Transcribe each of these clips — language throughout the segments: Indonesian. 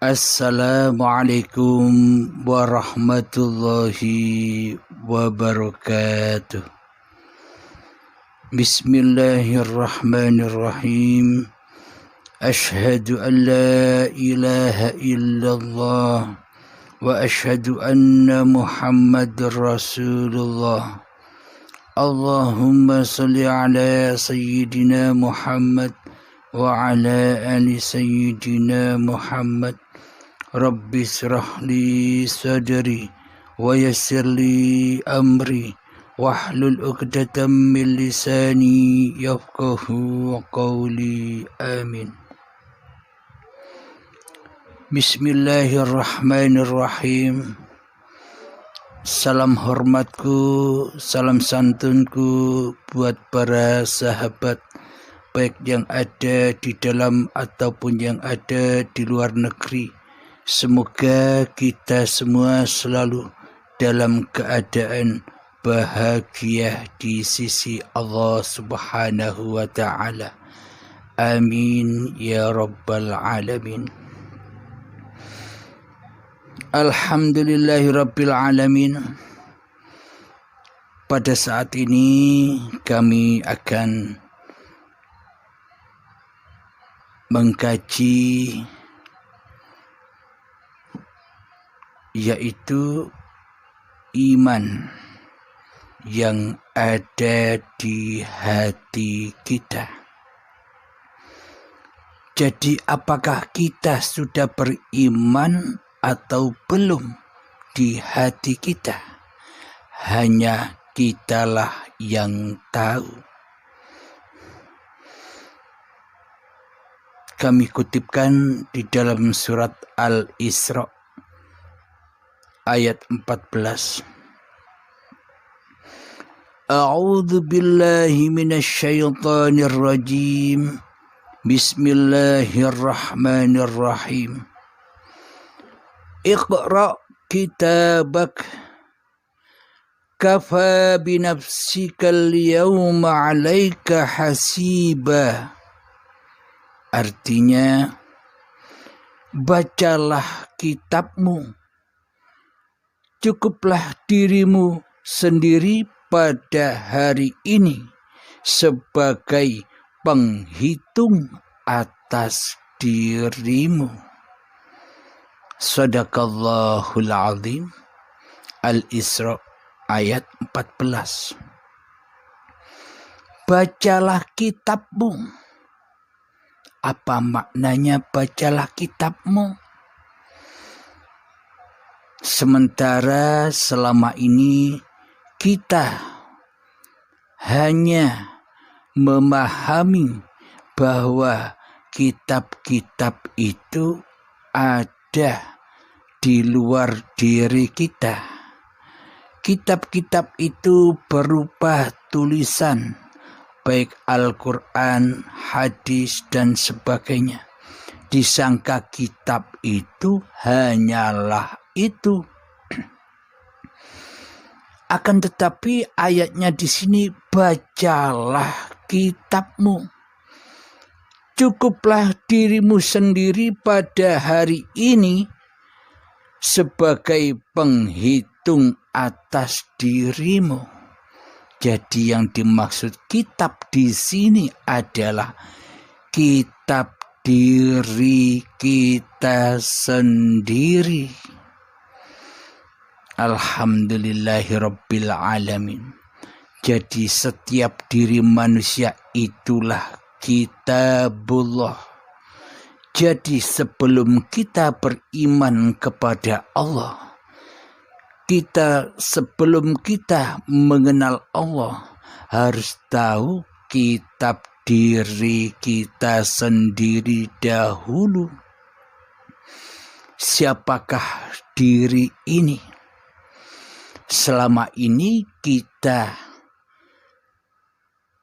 Assalamualaikum warahmatullahi wabarakatuh. Bismillahirrahmanirrahim. Ashhadu an la ilaha illallah wa ashhadu anna Muhammadar Rasulullah. Allahumma salli ala sayyidina Muhammad wa ala ali sayyidina Muhammad. Rabbi shrah li sadri wa yassir li amri wahlul 'uqdatam min lisani yafqahu qawli. Amin. Bismillahirrahmanirrahim. Salam hormatku, salam santunku buat para sahabat baik yang ada di dalam ataupun yang ada di luar negeri. Semoga kita semua selalu dalam keadaan bahagia di sisi Allah Subhanahu wa ta'ala. Amin ya rabbal alamin. Alhamdulillahi rabbil alamin. Pada saat ini kami akan mengkaji yaitu iman yang ada di hati kita. Jadi apakah kita sudah beriman atau belum di hati kita? Hanya kitalah yang tahu. Kami kutipkan di dalam surat Al-Isra ayat 14. A'udzu billahi minasyaitonir rajim. Bismillahirrahmanirrahim. Iqra kitabak kafa binafsikal yawma 'alaika hasiba. Artinya, bacalah kitabmu. Cukuplah dirimu sendiri pada hari ini sebagai penghitung atas dirimu. Shadaqallahul azim. Al-Isra ayat 14. Bacalah kitabmu. Apa maknanya bacalah kitabmu? Sementara selama ini kita hanya memahami bahwa kitab-kitab itu ada di luar diri kita. Kitab-kitab itu berupa tulisan, baik Al-Quran, hadis, dan sebagainya. Disangka kitab itu hanyalah itu. Akan tetapi ayatnya di sini, bacalah kitabmu. Cukuplah dirimu sendiri pada hari ini sebagai penghitung atas dirimu. Jadi yang dimaksud kitab di sini adalah kitab diri kita sendiri. Alhamdulillahirabbil alamin. Jadi setiap diri manusia itulah kitabullah. Jadi sebelum kita beriman kepada Allah, sebelum kita mengenal Allah, harus tahu kitab diri kita sendiri dahulu. Siapakah diri ini? Selama ini kita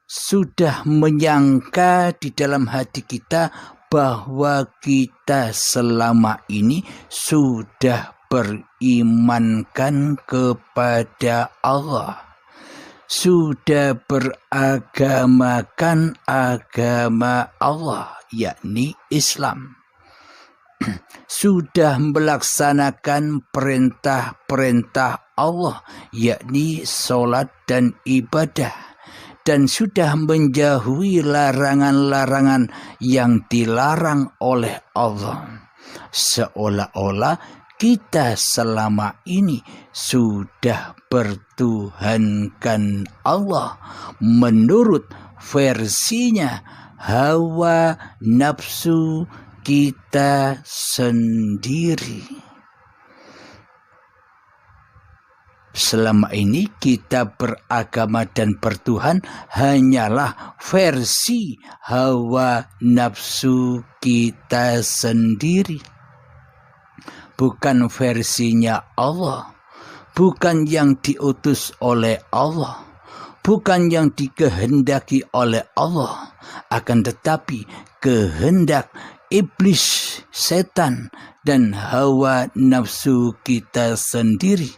sudah menyangka di dalam hati kita bahwa kita selama ini sudah berimankan kepada Allah, sudah beragamakan agama Allah, yakni Islam. sudah melaksanakan perintah-perintah Allah, yakni sholat dan ibadah, dan sudah menjauhi larangan-larangan yang dilarang oleh Allah. Seolah-olah kita selama ini sudah bertuhankan Allah menurut versinya hawa nafsu kita sendiri. Selama ini kita beragama dan bertuhan hanyalah versi hawa nafsu kita sendiri, bukan versinya Allah, bukan yang diutus oleh Allah, bukan yang dikehendaki oleh Allah, akan tetapi kehendak iblis, setan, dan hawa nafsu kita sendiri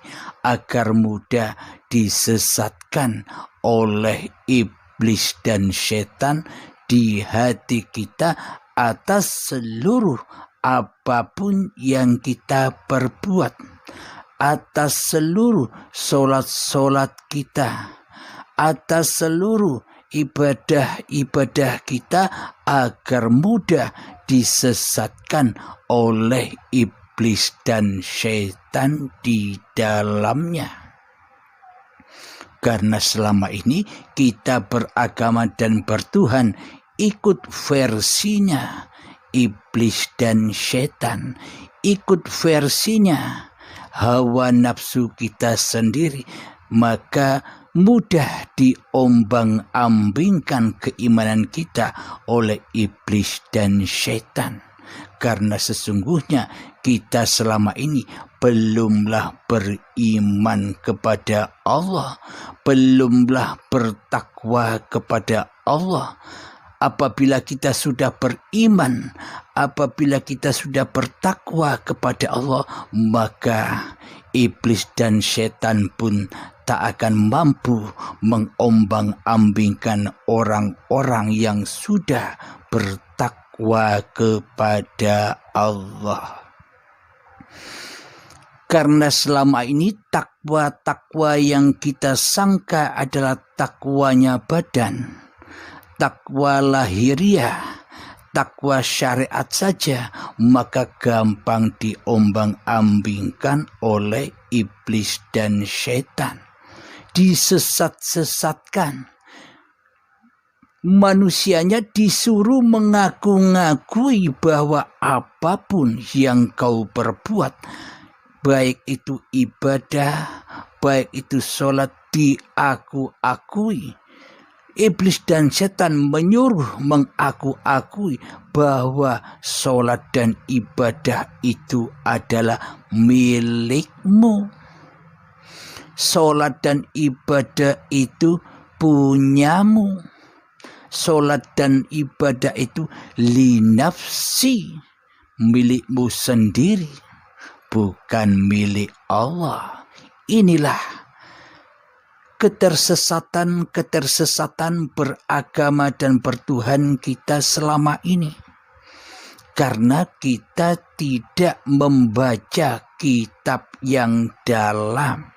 agar mudah disesatkan oleh iblis dan setan di hati kita atas seluruh apapun yang kita perbuat, atas seluruh solat-solat kita, atas seluruh ibadah-ibadah kita agar mudah disesatkan oleh iblis dan syaitan di dalamnya. Karena selama ini kita beragama dan bertuhan ikut versinya iblis dan syaitan, ikut versinya hawa nafsu kita sendiri, maka mudah diombang-ambingkan keimanan kita oleh iblis dan syaitan. Karena sesungguhnya kita selama ini belumlah beriman kepada Allah, belumlah bertakwa kepada Allah. Apabila kita sudah beriman, apabila kita sudah bertakwa kepada Allah, maka iblis dan setan pun tak akan mampu mengombang-ambingkan orang-orang yang sudah bertakwa kepada Allah. Karena selama ini takwa-takwa yang kita sangka adalah takwanya badan, takwa lahiriah, takwa syariat saja, maka gampang diombang-ambingkan oleh iblis dan syaitan. Disesat-sesatkan. Manusianya disuruh mengaku-ngakui bahwa apapun yang kau perbuat, baik itu ibadah, baik itu sholat, diaku-akui. Iblis dan setan menyuruh mengaku-akui bahwa sholat dan ibadah itu adalah milikmu. Sholat dan ibadah itu punyamu. Sholat dan ibadah itu linafsi, milikmu sendiri, bukan milik Allah. Inilah ketersesatan beragama dan bertuhan kita selama ini. Karena kita tidak membaca kitab yang dalam.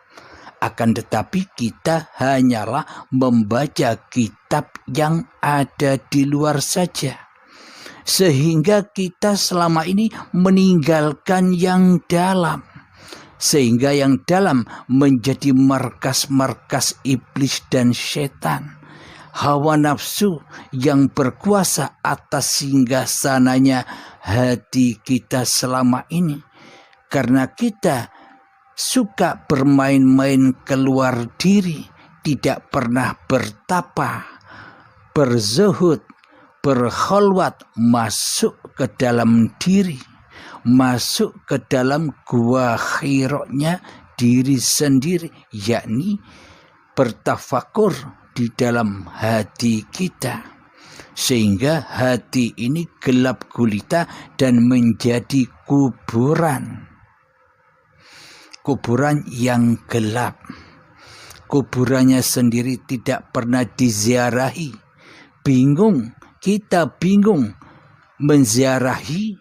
Akan tetapi kita hanyalah membaca kitab yang ada di luar saja. Sehingga kita selama ini meninggalkan yang dalam. Sehingga yang dalam menjadi markas-markas iblis dan setan. Hawa nafsu yang berkuasa atas singgasananya hati kita selama ini. Karena kita suka bermain-main keluar diri, tidak pernah bertapa, berzuhud, berkholwat, masuk ke dalam diri, masuk ke dalam gua khiroknya diri sendiri, yakni bertafakur di dalam hati kita, sehingga hati ini gelap gulita dan menjadi kuburan yang gelap. Kuburannya sendiri tidak pernah diziarahi. Kita bingung menziarahi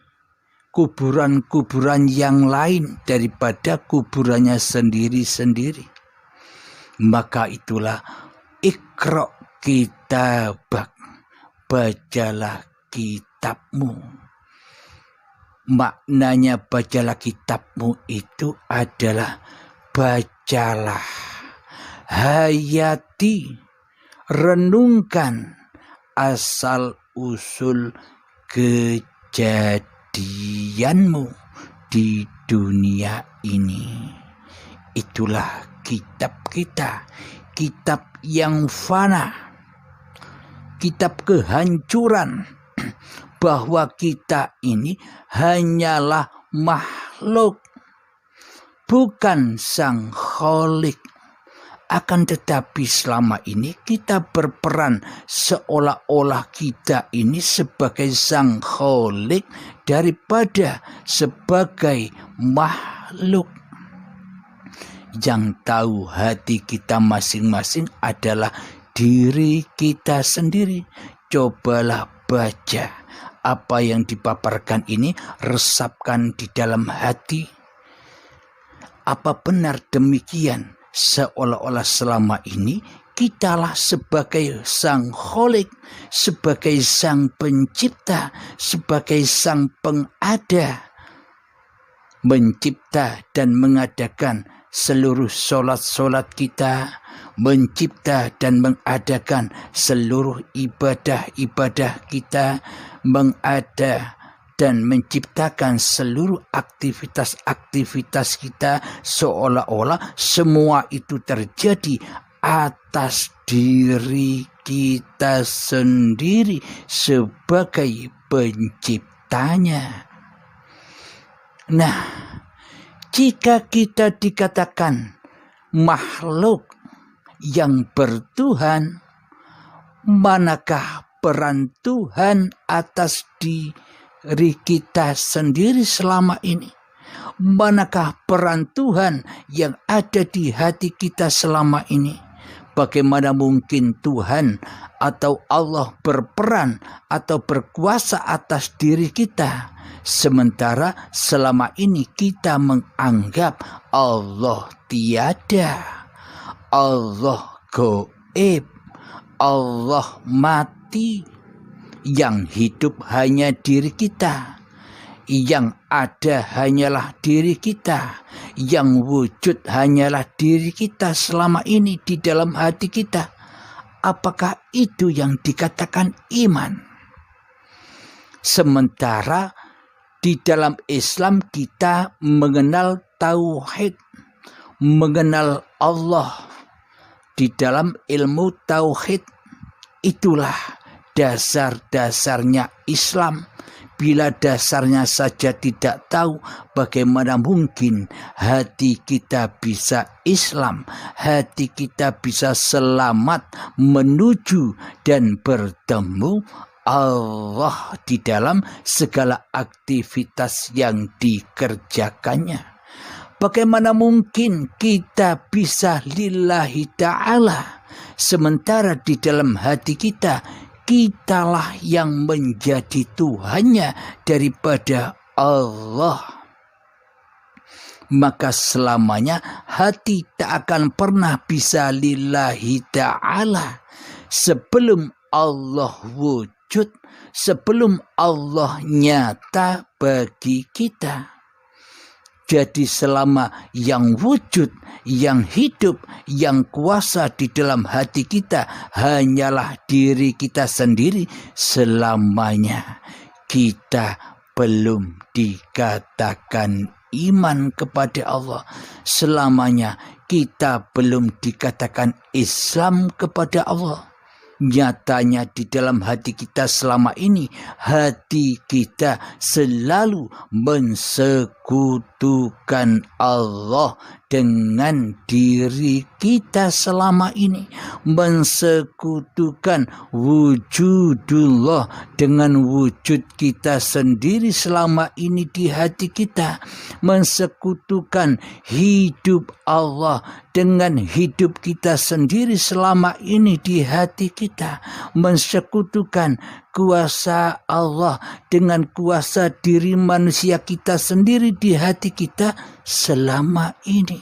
kuburan-kuburan yang lain daripada kuburannya sendiri-sendiri. Maka itulah Iqra' kitabak, bacalah kitabmu. Maknanya bacalah kitabmu itu adalah bacalah, hayati, renungkan asal usul kejadianmu di dunia ini. Itulah kitab kita, kitab yang fana, kitab kehancuran, bahwa kita ini hanyalah makhluk, bukan sang Khalik. Akan tetapi selama ini kita berperan seolah-olah kita ini sebagai sang Khalik daripada sebagai makhluk. Yang tahu hati kita masing-masing adalah diri kita sendiri. Cobalah baca apa yang dipaparkan ini, resapkan di dalam hati. Apa benar demikian? Seolah-olah selama ini kitalah sebagai sang Khalik, sebagai sang pencipta, sebagai sang pengada, mencipta dan mengadakan seluruh solat-solat kita, mencipta dan mengadakan seluruh ibadah-ibadah kita, mengada dan menciptakan seluruh aktivitas-aktivitas kita, seolah-olah semua itu terjadi atas diri kita sendiri sebagai penciptanya. Nah, jika kita dikatakan makhluk yang bertuhan, manakah peran Tuhan atas diri kita sendiri selama ini? Manakah peran Tuhan yang ada di hati kita selama ini? Bagaimana mungkin Tuhan atau Allah berperan atau berkuasa atas diri kita, sementara selama ini kita menganggap Allah tiada, Allah gaib, Allah mati. Yang hidup hanya diri kita, yang ada hanyalah diri kita, yang wujud hanyalah diri kita selama ini di dalam hati kita. Apakah itu yang dikatakan iman? Sementara di dalam Islam kita mengenal tauhid, mengenal Allah. Di dalam ilmu tauhid itulah dasar-dasarnya Islam. Bila dasarnya saja tidak tahu, bagaimana mungkin hati kita bisa Islam, hati kita bisa selamat menuju dan bertemu Allah di dalam segala aktivitas yang dikerjakannya. Bagaimana mungkin kita bisa lillahi ta'ala, sementara di dalam hati kitalah yang menjadi Tuhannya daripada Allah. Maka selamanya hati tak akan pernah bisa lillahi ta'ala sebelum Allah wujud, sebelum Allah nyata bagi kita. Jadi selama yang wujud, yang hidup, yang kuasa di dalam hati kita hanyalah diri kita sendiri, selamanya kita belum dikatakan iman kepada Allah. Selamanya kita belum dikatakan Islam kepada Allah. Nyatanya di dalam hati kita selama ini, hati kita selalu mensekutukan Allah dengan diri kita selama ini, mensekutukan wujudullah dengan wujud kita sendiri selama ini di hati kita, mensekutukan hidup Allah dengan hidup kita sendiri selama ini di hati kita, mensekutukan kuasa Allah, dengan kuasa diri manusia kita sendiri di hati kita selama ini.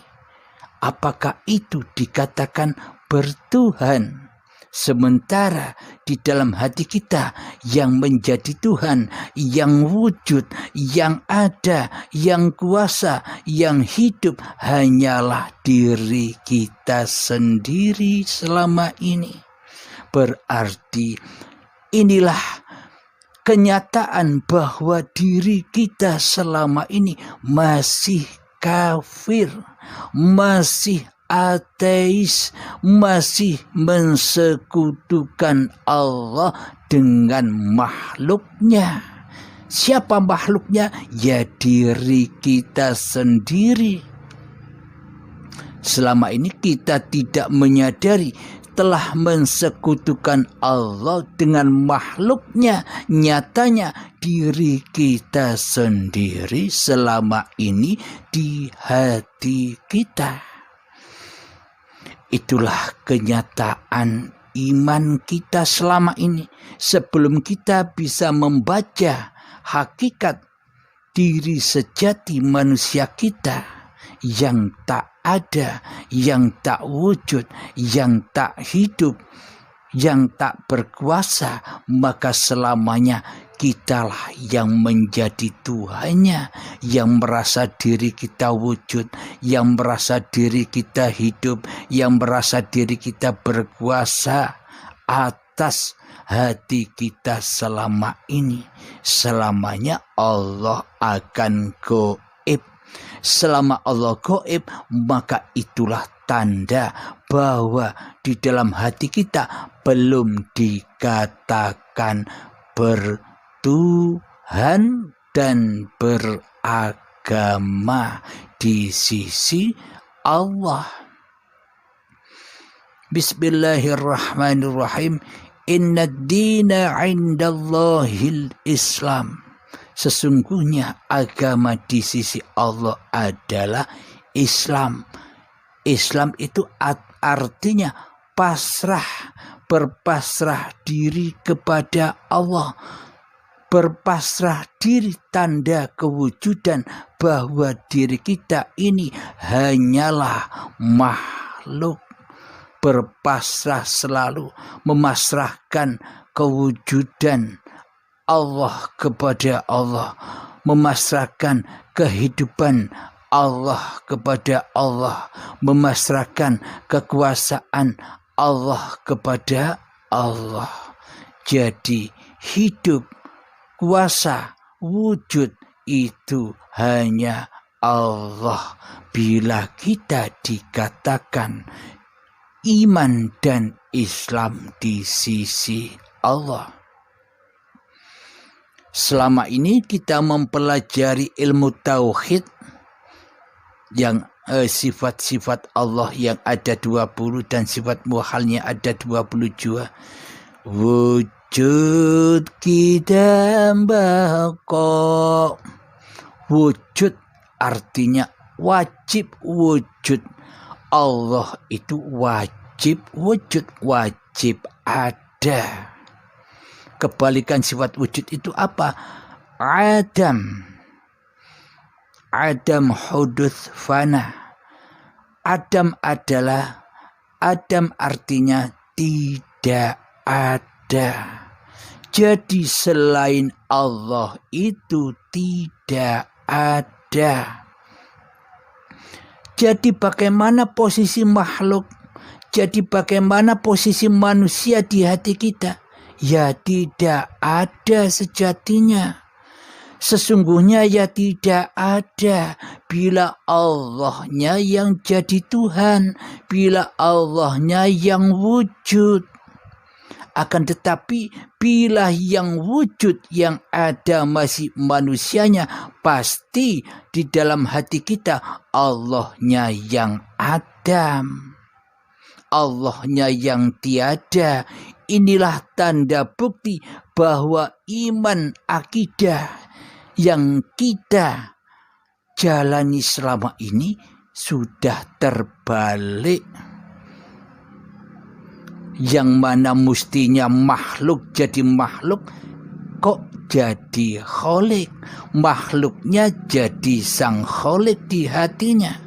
Apakah itu dikatakan bertuhan? Sementara di dalam hati kita yang menjadi Tuhan, yang wujud, yang ada, yang kuasa, yang hidup hanyalah diri kita sendiri selama ini. Berarti inilah kenyataan bahwa diri kita selama ini masih kafir, masih ateis, masih mensekutukan Allah dengan makhluknya. Siapa makhluknya? Ya diri kita sendiri. Selama ini kita tidak menyadari telah mensekutukan Allah dengan makhluknya. Nyatanya diri kita sendiri selama ini di hati kita. Itulah kenyataan iman kita selama ini. Sebelum kita bisa membaca hakikat diri sejati manusia kita yang tak ada, yang tak wujud, yang tak hidup, yang tak berkuasa, maka selamanya kitalah yang menjadi Tuhannya, yang merasa diri kita wujud, yang merasa diri kita hidup, yang merasa diri kita berkuasa atas hati kita selama ini. Selamanya Allah akan gaib. Selama Allah gaib, maka itulah tanda bahwa di dalam hati kita belum dikatakan bertuhan dan beragama di sisi Allah. Bismillahirrahmanirrahim. Inna ad-dina 'indallahil Islam. Sesungguhnya agama di sisi Allah adalah Islam. Islam itu artinya pasrah, berpasrah diri kepada Allah. Berpasrah diri tanda kewujudan bahwa diri kita ini hanyalah makhluk. Berpasrah selalu, memasrahkan kewujudan Allah kepada Allah, memasrahkan kehidupan Allah kepada Allah, memasrahkan kekuasaan Allah kepada Allah. Jadi hidup, kuasa, wujud itu hanya Allah. Bila kita dikatakan iman dan Islam di sisi Allah. Selama ini kita mempelajari ilmu tauhid yang sifat-sifat Allah yang ada 20 dan sifat muhalnya ada 22. Wujud kita bako. Wujud artinya wajib wujud. Allah itu wajib wujud, wajib ada. Kebalikan sifat wujud itu apa? Adam. Adam hudus fana. Adam artinya tidak ada. Jadi selain Allah itu tidak ada. Jadi bagaimana posisi makhluk? Jadi bagaimana posisi manusia di hati kita? Ya tidak ada sejatinya. Sesungguhnya ya tidak ada. Bila Allahnya yang jadi Tuhan, bila Allahnya yang wujud. Akan tetapi bila yang wujud yang ada masih manusianya, pasti di dalam hati kita Allahnya yang adam. Allahnya yang tiada. Inilah tanda bukti bahwa iman akidah yang kita jalani selama ini sudah terbalik. Yang mana mestinya makhluk jadi makhluk, jadi kholik, makhluknya jadi sang kholik di hatinya.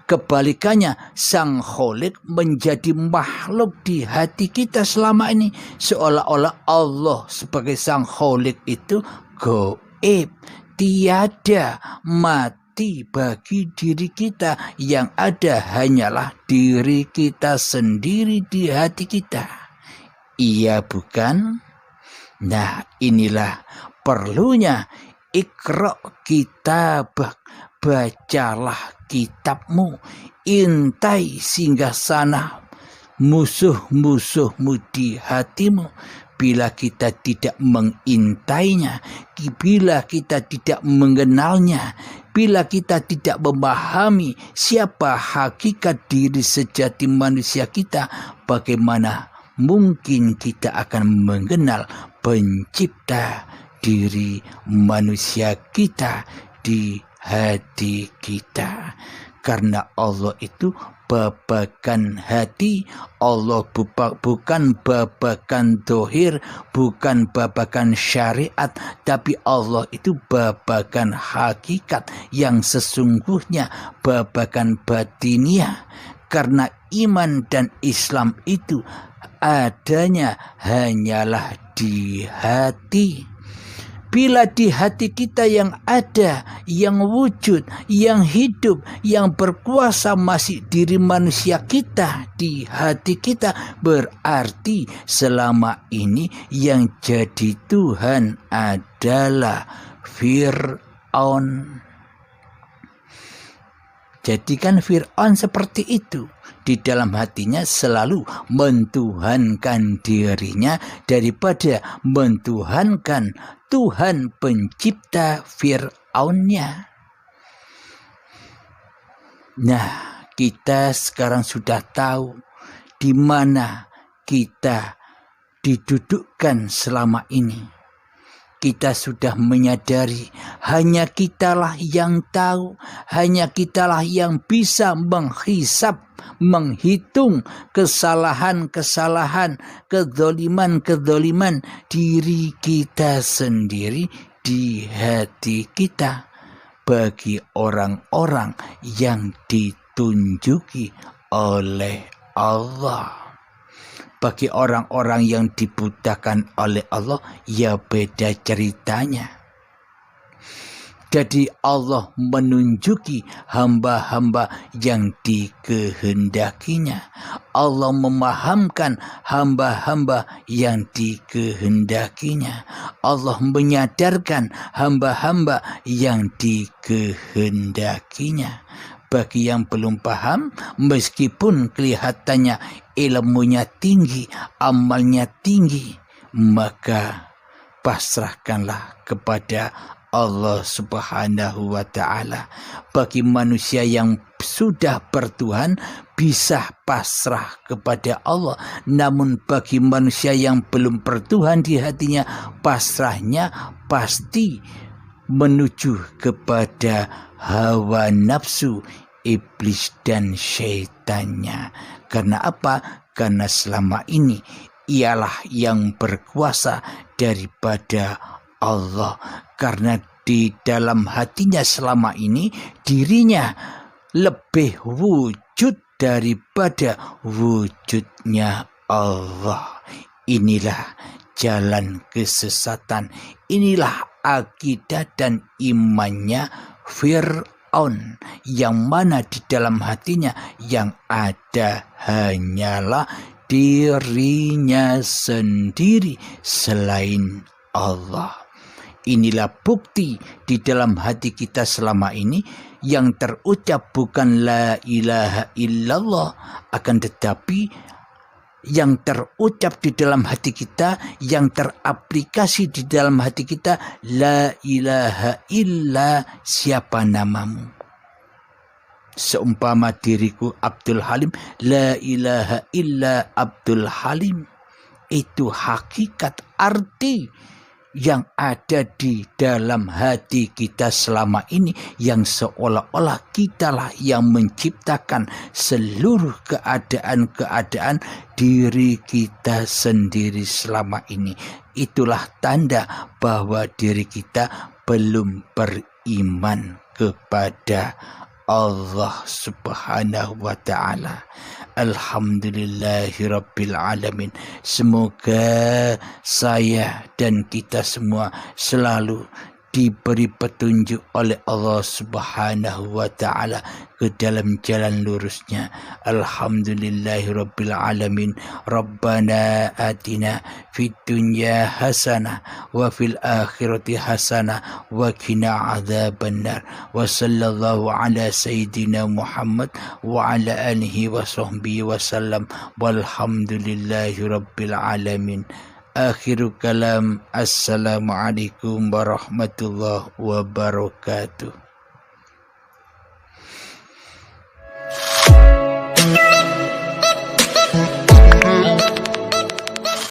Kebalikannya, sang kholik menjadi makhluk di hati kita selama ini. Seolah-olah Allah sebagai sang kholik itu gaib, tiada, mati bagi diri kita. Yang ada hanyalah diri kita sendiri di hati kita. Iya bukan? Nah, inilah perlunya Iqra kitabak, bacalah kitabmu, intai singgah sana musuh-musuhmu di hatimu. Bila kita tidak mengintainya, bila kita tidak mengenalnya, bila kita tidak memahami siapa hakikat diri sejati manusia kita, bagaimana mungkin kita akan mengenal pencipta diri manusia kita di hati kita. Karena Allah itu babakan hati, Allah bukan babakan dohir, bukan babakan syariat, tapi Allah itu babakan hakikat yang sesungguhnya, babakan batiniah. Karena iman dan Islam itu adanya hanyalah di hati. Bila di hati kita yang ada, yang wujud, yang hidup, yang berkuasa masih diri manusia kita di hati kita, berarti selama ini yang jadi Tuhan adalah Fir'aun. Jadikan Fir'aun seperti itu. Di dalam hatinya selalu mentuhankan dirinya daripada mentuhankan Tuhan pencipta Fir'aunnya. Nah, kita sekarang sudah tahu di mana kita didudukkan selama ini. Kita sudah menyadari hanya kitalah yang tahu, hanya kitalah yang bisa menghisap, menghitung kesalahan-kesalahan, kezaliman-kezaliman diri kita sendiri di hati kita. Bagi orang-orang yang ditunjuki oleh Allah. Bagi orang-orang yang dibutakan oleh Allah, ya beda ceritanya. Jadi Allah menunjuki hamba-hamba yang dikehendakinya. Allah memahamkan hamba-hamba yang dikehendakinya. Allah menyadarkan hamba-hamba yang dikehendakinya. Bagi yang belum paham, meskipun kelihatannya ilmunya tinggi, amalnya tinggi, maka pasrahkanlah kepada Allah Subhanahu wa ta'ala. Bagi manusia yang sudah bertuhan, bisa pasrah kepada Allah. Namun bagi manusia yang belum bertuhan di hatinya, pasrahnya pasti menuju kepada hawa nafsu, iblis dan syaitannya. Karena apa? Karena selama ini ialah yang berkuasa daripada Allah. Karena di dalam hatinya selama ini dirinya lebih wujud daripada wujudnya Allah. Inilah jalan kesesatan. Inilah akidah dan imannya Fir'aun, yang mana di dalam hatinya yang ada hanyalah dirinya sendiri selain Allah. Inilah bukti di dalam hati kita selama ini, yang terucap bukan la ilaha illallah, akan tetapi yang terucap di dalam hati kita, yang teraplikasi di dalam hati kita, la ilaha illa siapa namamu. Seumpama diriku Abdul Halim, la ilaha illa Abdul Halim. Itu hakikat arti yang ada di dalam hati kita selama ini, yang seolah-olah kitalah yang menciptakan seluruh keadaan-keadaan diri kita sendiri selama ini. Itulah tanda bahwa diri kita belum beriman kepada Allah Subhanahu wa ta'ala. Alhamdulillahirabbil alamin. Semoga saya dan kita semua selalu diberi petunjuk oleh Allah Subhanahu wa ta'ala ke dalam jalan lurusnya. Alhamdulillahirabbil alamin. Rabbana atina fid dunya hasanah wa fil akhirati hasanah wa qina adzabannar. Wa sallallahu ala sayyidina Muhammad wa ala alihi wa sahbihi wasallam. Walhamdulillahirabbil alamin. Akhiru kalam. Assalamualaikum warahmatullahi wabarakatuh.